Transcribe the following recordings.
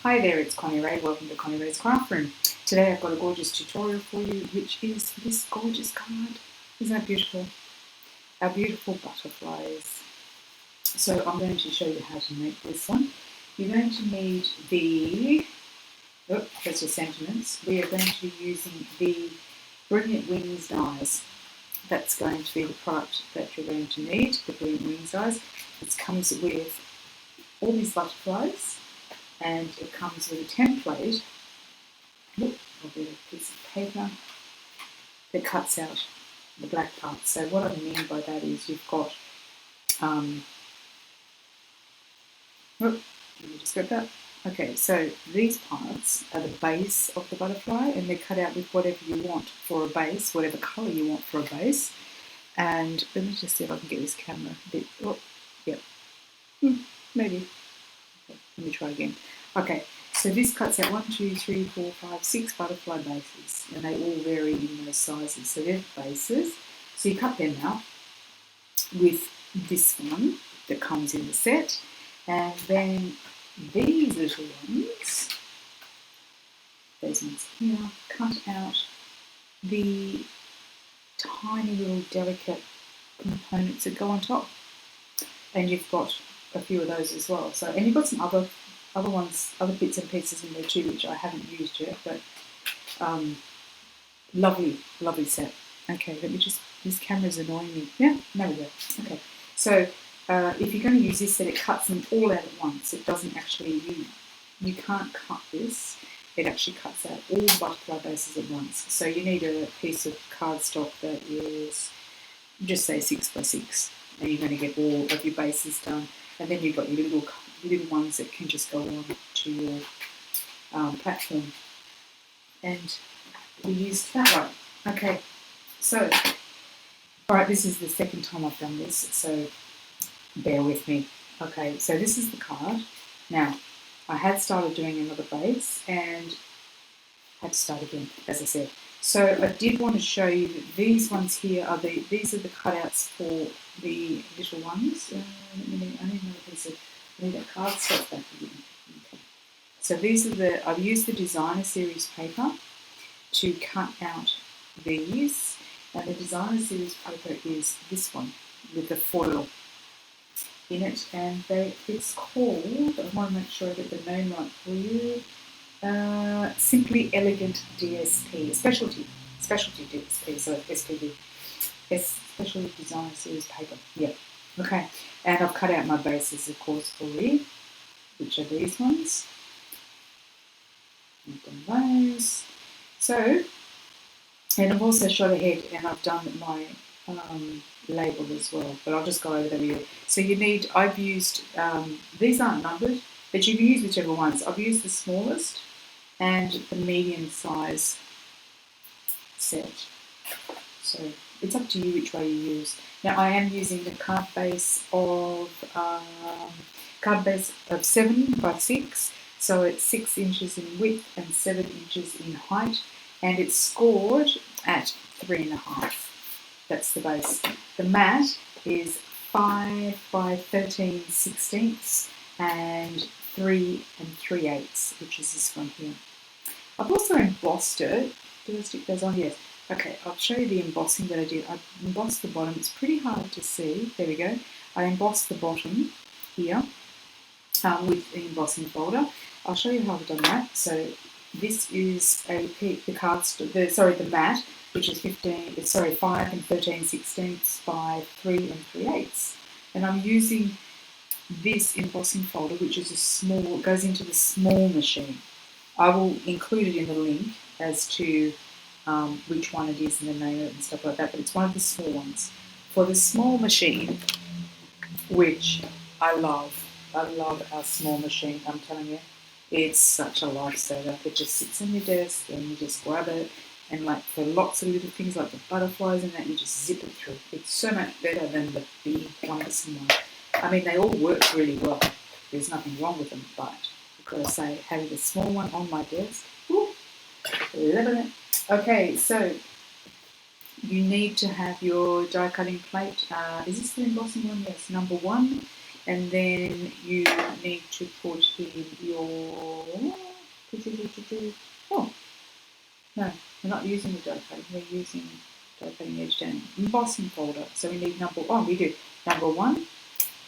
Hi there, it's Connie-Rae. Welcome to Connie-Rae's Craft Room. Today I've got a gorgeous tutorial for you, which is this gorgeous card. Isn't that beautiful? Our beautiful butterflies. So I'm going to show you how to make this one. You're going to need that's your sentiments. We are going to be using the Brilliant Wings dies. That's going to be the product that you're going to need, the Brilliant Wings dies. It comes with all these butterflies, and it comes with a template. I'll get a piece of paper that cuts out the black parts. So what I mean by that is you've got, let me just grab that. Okay, so these parts are the base of the butterfly, and they're cut out with whatever you want for a base, whatever colour you want for a base. And let me just see if I can get this camera a bit, maybe. Okay, let me try again. Okay, so this cuts out 1, 2, 3, 4, 5, 6 butterfly bases, and they all vary in those sizes. So they're bases. So you cut them out with this one that comes in the set, and then these little ones, those ones here, cut out the tiny little delicate components that go on top. And you've got a few of those as well. So, and you've got some other ones, other bits and pieces in there too, which I haven't used yet, but lovely set. Okay, let me just, this camera's annoying me. Yeah, there we go. Okay, so if you're going to use this set, it cuts them all out at once. It doesn't actually, you can't cut this. It actually cuts out all butterfly bases at once. So you need a piece of cardstock that is, just say 6 by 6, and you're going to get all of your bases done. And then you've got your little ones that can just go on to your platform. And we used that one. Okay, so, alright, this is the second time I've done this, so bear with me. Okay, so this is the card. Now, I had started doing another base and had to start again, as I said. So I did want to show you that these ones here are these are the cutouts for the little ones. I need another piece of, I need that cardstock back again. Okay. So these are I've used the Designer Series paper to cut out these, and the Designer Series paper is this one with the foil in it, and it's called, I want to make sure I get the name right for you, Simply Elegant DSP, specialty DSP, so SPD, Special Design Series paper, yeah, okay, and I've cut out my bases, of course, for you, which are these ones, I've done those, so, and I've also shot ahead, and I've done my label as well, but I'll just go over them with you. So you need, I've used, these aren't numbered, but you can use whichever ones. I've used the smallest and the medium size set. So it's up to you which way you use. Now I am using the card base of 7 by 6, so it's 6 inches in width and 7 inches in height, and it's scored at 3.5. That's the base. The mat is 5 by 13/16 and 3 3/8, which is this one here. I've also embossed it. Did I stick those on? Yes. Okay, I'll show you the embossing that I did. I embossed the bottom. It's pretty hard to see. There we go. I embossed the bottom here with the embossing folder. I'll show you how I've done that. So this is the mat, which is 5 and 13/16 by 3 3/8, and I'm using this embossing folder, which is goes into the small machine. I will include it in the link as to which one it is and the name of it and stuff like that, but it's one of the small ones. For the small machine, which I love our small machine, I'm telling you, it's such a lifesaver. It just sits on your desk and you just grab it, and like for lots of little things like the butterflies and that, you just zip it through. It's so much better than the big cumbersome one. I mean, they all work really well. There's nothing wrong with them, but I've got to say, having the small one on my desk, loving it. Okay, so you need to have your die cutting plate. Is this the embossing one? Yes, number 1. And then you need to put in your, oh, no, we're not using the die cutting, we're using die cutting edge down embossing folder. So we need number 1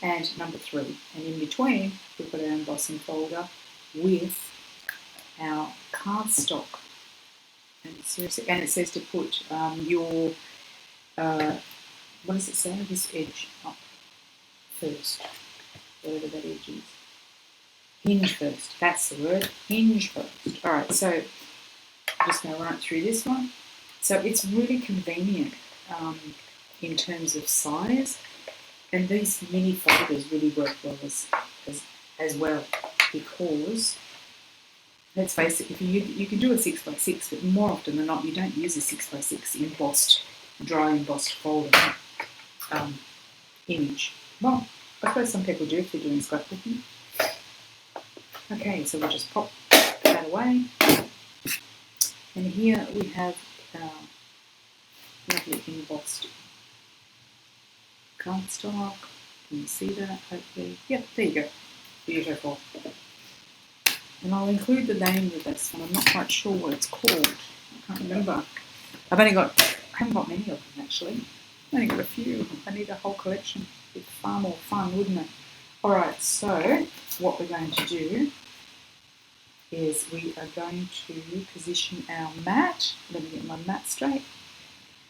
and number 3. And in between, we've got our embossing folder with our cardstock. And seriously, and it says to put your, what does it say? This edge up first, whatever that edge is. Hinge first, that's the word, hinge first. All right, so I'm just going to run it through this one. So it's really convenient in terms of size, and these mini folders really work well as well, because let's face it, if you can do a 6x6, but more often than not you don't use a 6x6 embossed, dry embossed folder image. Well, I suppose some people do if they're doing scrapbooking. Okay, so we'll just pop that away. And here we have our lovely embossed cardstock. Can you see that, hopefully? Yep, there you go. Beautiful. And I'll include the name of this one. I'm not quite sure what it's called. I can't remember. I haven't got many of them actually. I've only got a few. I need a whole collection. It'd be far more fun, wouldn't it? Alright, so what we're going to do is we are going to position our mat. Let me get my mat straight.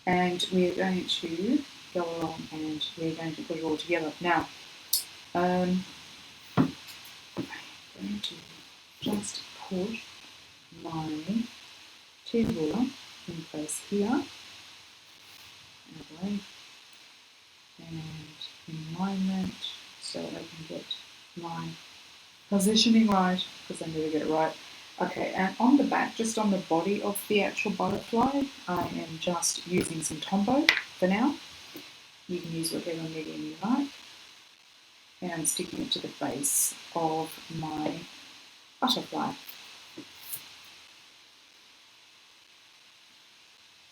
And we are going to go along and we're going to put it all together. Now, I'm going to just put my tea ruler in place here. That way. And in alignment so I can get my positioning right, because I never get it right. Okay, and on the back, just on the body of the actual butterfly, I am just using some Tombow for now. You can use whatever medium you like. And I'm sticking it to the base of my butterfly.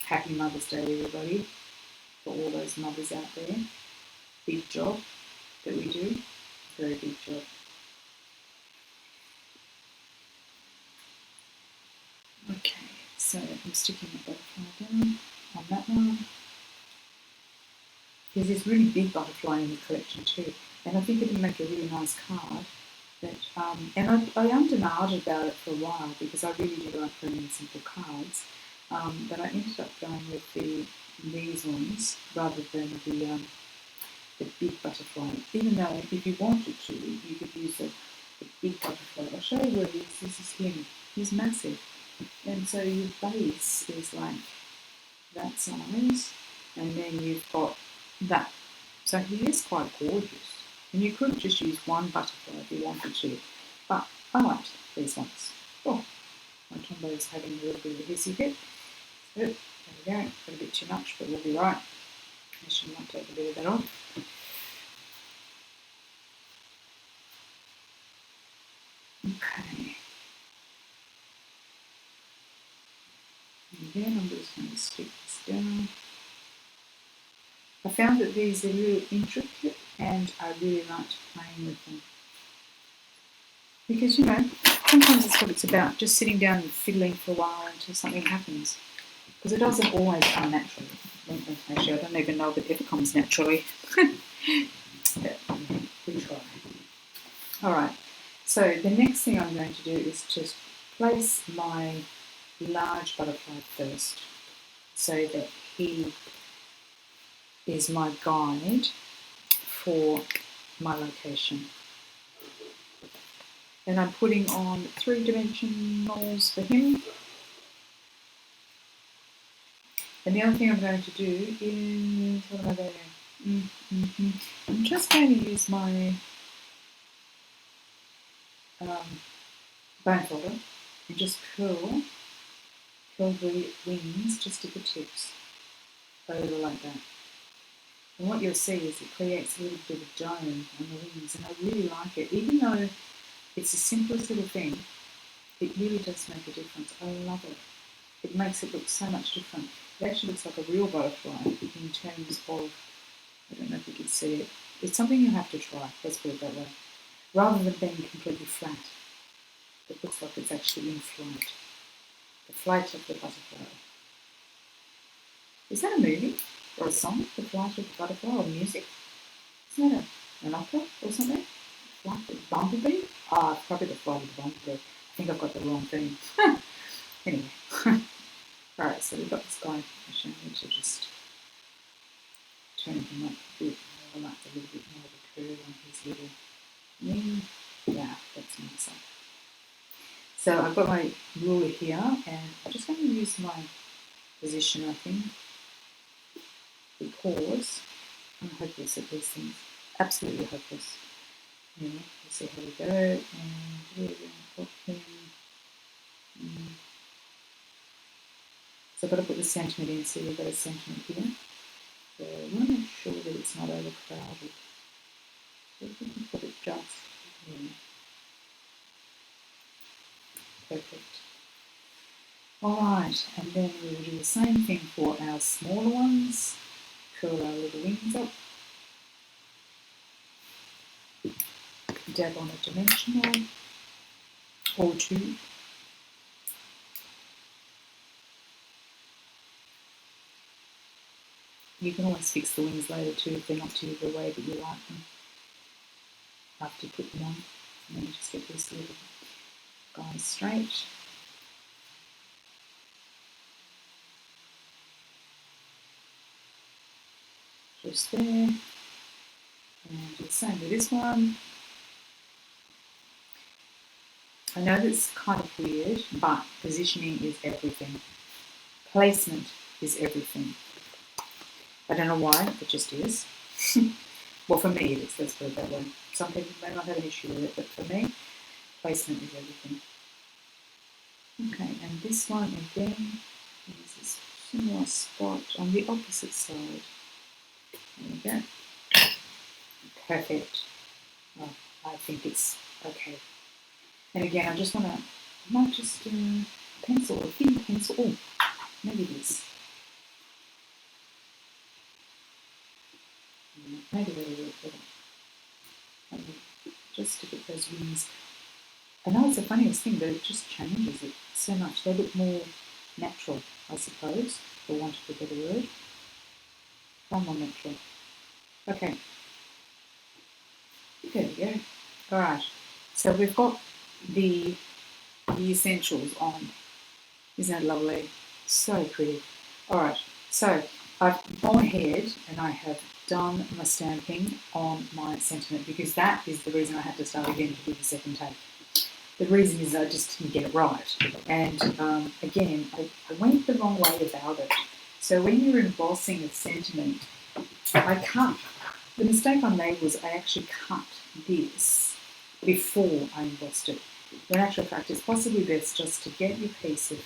Happy Mother's Day, everybody, for all those mothers out there. Big job that we do, very big job. Okay, so I'm sticking the butterfly down on that one. There's this really big butterfly in the collection too, and I think it would make a really nice card. That, and I undernarred about it for a while because I really do like putting simple cards, but I ended up going with these ones rather than the big butterfly. Even though if you wanted to, you could use the big butterfly. I'll show you where it is. This is him. He's massive. And so your base is like that size, and then you've got that. So he is quite gorgeous. And you could just use one butterfly if you wanted to, but I liked these ones. Oh, my Tombow is having a little bit of a hissy fit. So there we go. Got a bit too much, but we'll be right. I should might take a bit of that off. Okay. And then I'm just going to stick this down. I found that these are really intricate and I really liked playing with them. Because, you know, sometimes that's what it's about, just sitting down and fiddling for a while until something happens. Because it doesn't always come naturally. Actually, I don't even know if it ever comes naturally. But we try. Alright, so the next thing I'm going to do is just place my large butterfly first, so that he is my guide for my location. And I'm putting on 3 dimensionals for him. And the other thing I'm going to do is, what am I doing? I'm just going to use my bone folder and just curl the wings just at the tips over like that. And what you'll see is it creates a little bit of dome on the wings, and I really like it. Even though it's the simplest little thing, it really does make a difference. I love it. It makes it look so much different. It actually looks like a real butterfly in terms of, I don't know if you can see it, It's something you have to try, let's put it that way. Rather than being completely flat. It looks like it's actually in flight. The Flight of the Butterfly. Is that a movie? Or a song? The Flight of the Butterfly, or music? Isn't that an opera or something? Flight of the Bumblebee? Ah, probably the Flight of the Bumblebee. I think I've got the wrong thing. Anyway. Alright, so we've got this guy. Actually, I need to just turn him up a bit more, like a little bit more of a curve on his little knee. Yeah, that's nicer. So I've got my ruler here, and I'm just going to use my position, I think, because I'm hopeless at these things. Absolutely hopeless. Anyway, let's see how we go. And we're going to pop him. So I've got to put the sentiment in, so we've got a sentiment here. So I want to make sure that it's not overcrowded. So if we can put it just here. Perfect. Alright, and then we will do the same thing for our smaller ones. Curl our little wings up. Dab on a dimensional or two. You can always fix the wings later too if they're not too the way that you like them after you put them on. And then just get this little guy straight. Just there. And do the same with this one. I know that's kind of weird, but positioning is everything. Placement is everything. I don't know why, it just is. Well, for me it is, let's put it that way. Some people may not have an issue with it, but for me, placement is everything. Okay, and this one again is this similar spot on the opposite side. There we go. Perfect. Oh, I think it's okay. And again, I just want to, I might just pencil, a thin pencil. Oh, maybe this. Maybe that'll work better. Maybe just to get those wings. I know it's the funniest thing, but it just changes it so much. They look more natural, I suppose, for want of a better word. Far more natural. Okay. There we go. Alright, so we've got the essentials on. Isn't that lovely? So pretty. Alright, so I've gone ahead and I have done my stamping on my sentiment because that is the reason I had to start again to do the second take. The reason is I just didn't get it right. And again, I went the wrong way about it. So when you're embossing a sentiment, the mistake I made was I actually cut this before I embossed it. In actual fact, it's possibly best just to get your piece of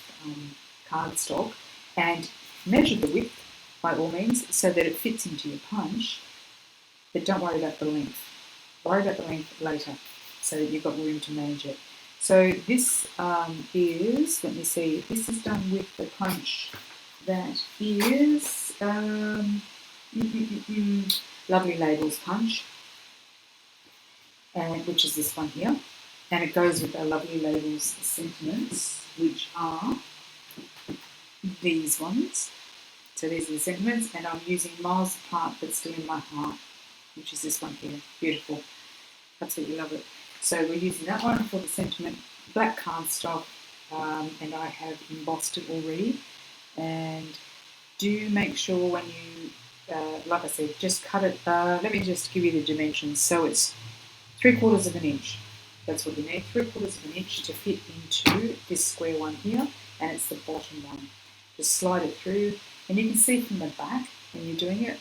cardstock and measure the width by all means so that it fits into your punch, but don't worry about the length. Worry about the length later so that you've got room to manage it. So this is, let me see, this is done with the punch that is Lovely Labels punch, and which is this one here, and it goes with our Lovely Labels sentiments, which are these ones. So these are the sentiments, and I'm using Miles Apart but Still in My Heart, which is this one here. Beautiful. Absolutely love it. So we're using that one for the sentiment, black cardstock, and I have embossed it already. And do make sure when you, like I said, just cut it. Let me just give you the dimensions. So it's 3/4 of an inch. That's what you need, 3/4 of an inch to fit into this square one here, and it's the bottom one. Just slide it through, and you can see from the back when you're doing it,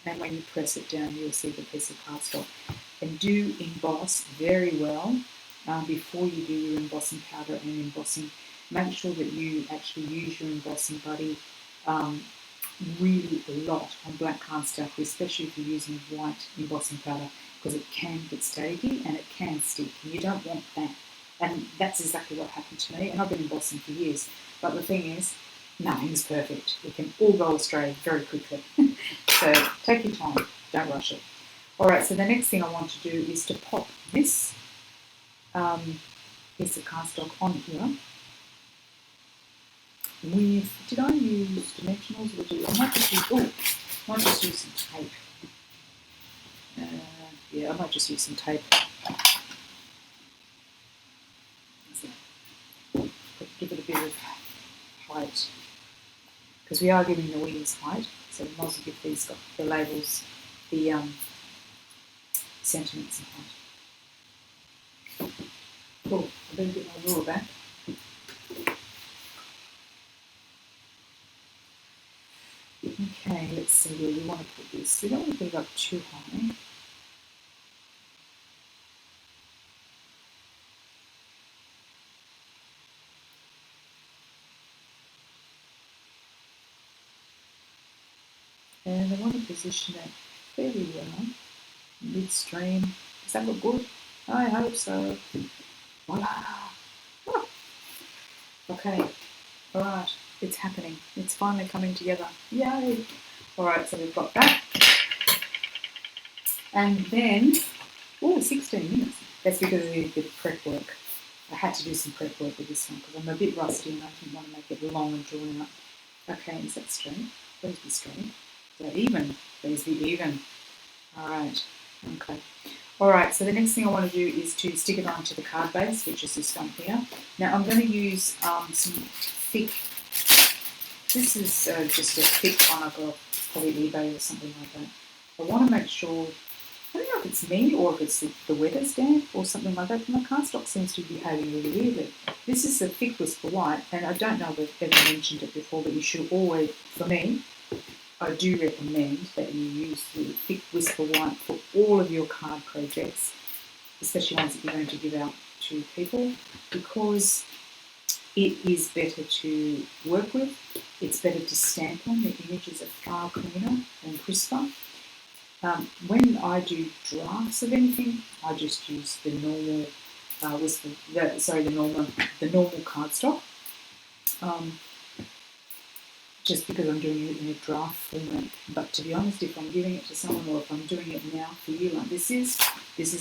and when you press it down, you'll see the piece of cardstock. And do emboss very well before you do your embossing powder and embossing. Make sure that you actually use your embossing buddy really a lot on black cardstock, especially if you're using white embossing powder, because it can get staticky and it can stick, and you don't want that. And that's exactly what happened to me, and I've been embossing for years. But the thing is, nothing's perfect. It can all go astray very quickly. So take your time, don't rush it. Alright, so the next thing I want to do is to pop this piece of cardstock on here with, did I use dimensionals or I might just use some tape. Yeah, I might just use some tape. Give it a bit of height, because we are giving the wings height, so we might as well give these the labels the sentiments and height. Cool, I better get my ruler back. Okay, let's see where we want to put this. We don't want to put it up too high. And I want to position it fairly well, midstream. Does that look good? I hope so. Voila! Oh. Okay, alright, it's happening. It's finally coming together. Yay! Alright, so we've got that. And then, 16 minutes. That's because I did a bit of prep work. I had to do some prep work with this one because I'm a bit rusty and I didn't want to make it long and drawn out. Okay, is that straight? Please be straight. Is that even? Please be even. Alright, okay. Alright, so the next thing I want to do is to stick it onto the card base, which is this one here. Now I'm going to use some thick, this is just a thick one I got probably eBay or something like that. I want to make sure, I don't know if it's me or if it's the weather stamp or something like that, but my cardstock seems to be behaving really weirdly. This is the thick Whisper White, and I don't know if I've ever mentioned it before, but you should always, for me, I do recommend that you use the thick Whisper White for all of your card projects, especially ones that you're going to give out to people, because it is better to work with, it's better to stamp on, the images are far cleaner and crisper. When I do drafts of anything, I just use the normal the normal cardstock. Just because I'm doing it in a draft format. But to be honest, if I'm giving it to someone or if I'm doing it now for you like this is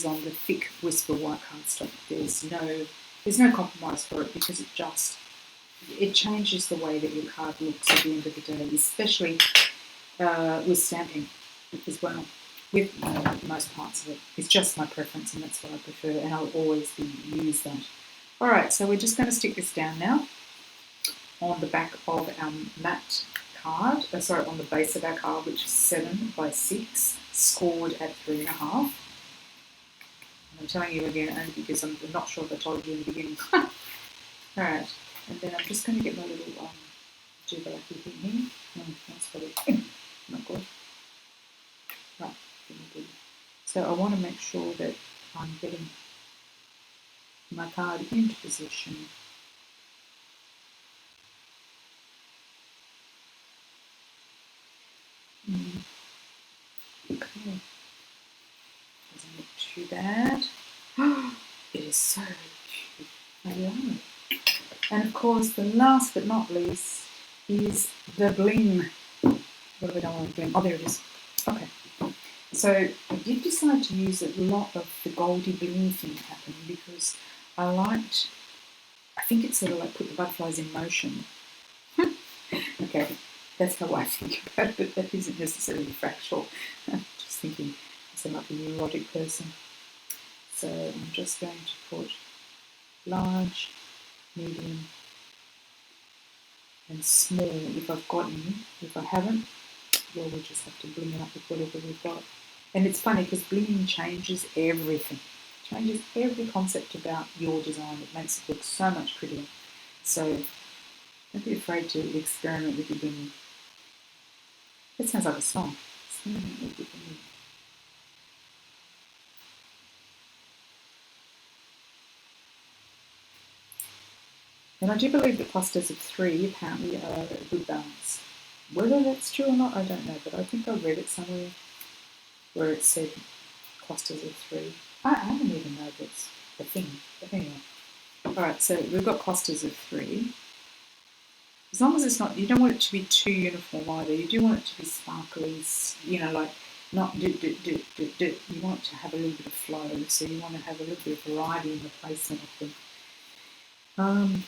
on the thick Whisper White cardstock. There's no compromise for it because it changes the way that your card looks at the end of the day, especially with stamping as well, with most parts of it. It's just my preference and that's what I prefer, and I'll always use that. Alright, so we're just going to stick this down now on the back of our matte card, on the base of our card, which is 7 by 6, scored at 3.5. And I'm telling you again only because I'm not sure if I told you in the beginning. Alright, and then I'm just going to get my little jibberlacky thing here. That's probably not good. Right, so I want to make sure that I'm getting my card into position. Okay, doesn't look too bad. It is so cute. I love it. And of course, the last but not least is the bling. What have we done with bling? Oh, there it is. Okay. So I did decide to use a lot of the goldy bling thing happening because I think it's sort of like put the butterflies in motion. Okay. That's how I think about it. That isn't necessarily factual. Just thinking I'm like a neurotic person. So I'm just going to put large, medium, and small if I've got any. If I haven't, well, we'll just have to bling it up with whatever we've got. And it's funny because blinging changes everything. It changes every concept about your design. It makes it look so much prettier. So don't be afraid to experiment with your blinging. That sounds like a song. And I do believe that clusters of 3 apparently are a good balance. Whether that's true or not, I don't know, but I think I read it somewhere where it said clusters of 3. I don't even know if it's a thing, but anyway. Alright, so we've got clusters of 3. As long as it's not, you don't want it to be too uniform either. You do want it to be sparkly, like not do, do, do, do, do. You want to have a little bit of flow, so you want to have a little bit of variety in the placement of them.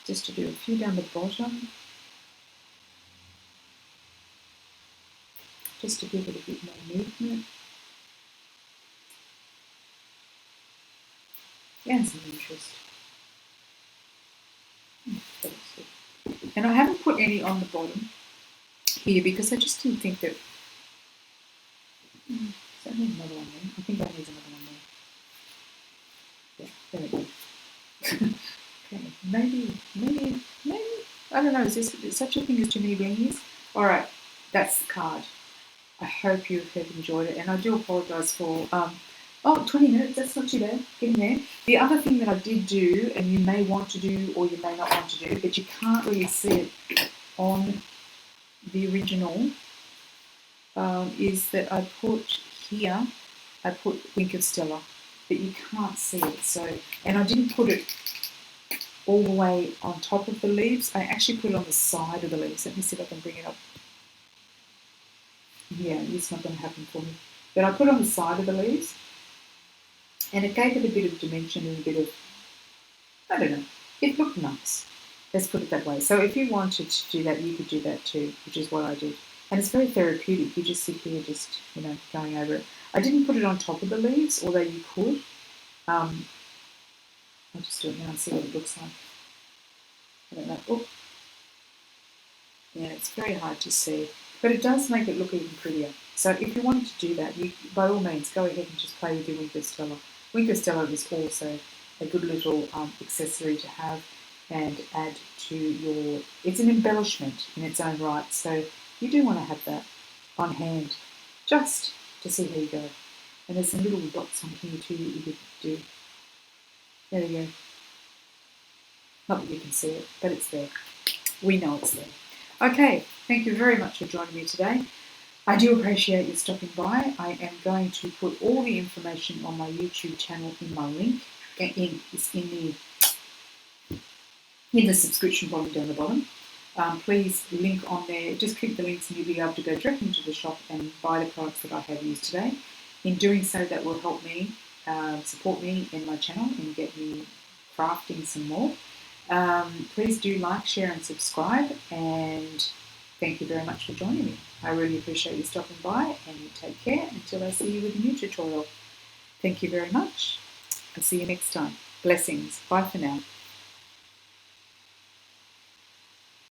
Just to do a few down the bottom, just to give it a bit more movement. And some interest. And I haven't put any on the bottom here because I just didn't think that. Does that need another one there? I think that needs another one there. Yeah, there we go. Okay, maybe, I don't know, is there such a thing as too many blingies? Alright, that's the card. I hope you have enjoyed it, and I do apologise for, 20 minutes, that's not too bad, getting there. The other thing that I did do, and you may want to do or you may not want to do, but you can't really see it on the original, is that I put here, I put Wink of Stella, but you can't see it, so, and I didn't put it all the way on top of the leaves. I actually put it on the side of the leaves. Let me see if I can bring it up. Yeah, it's not going to happen for me. But I put it on the side of the leaves, and it gave it a bit of dimension and a bit of, I don't know, it looked nice. Let's put it that way. So if you wanted to do that, you could do that too, which is what I did. And it's very therapeutic. You just sit here just, going over it. I didn't put it on top of the leaves, although you could. I'll just do it now and see what it looks like. I don't know. Oh. Yeah, it's very hard to see, but it does make it look even prettier. So if you wanted to do that, you by all means go ahead and just play with your Wink of Stella. Wink of Stella is also a good little accessory to have and add to your. It's an embellishment in its own right, so you do want to have that on hand, just to see how you go. And there's some little dots on here too that you could do. There we go. Not that you can see it, but it's there. We know it's there. Okay, thank you very much for joining me today. I do appreciate you stopping by. I am going to put all the information on my YouTube channel in my link. It's in the subscription button down the bottom. Please link on there. Just click the links and you'll be able to go directly into the shop and buy the products that I have used today. In doing so, that will help me, support me in my channel and get me crafting some more. Please do like, share and subscribe, and thank you very much for joining me. I really appreciate you stopping by, and you take care until I see you with a new tutorial. Thank you very much. I'll see you next time. Blessings. Bye for now.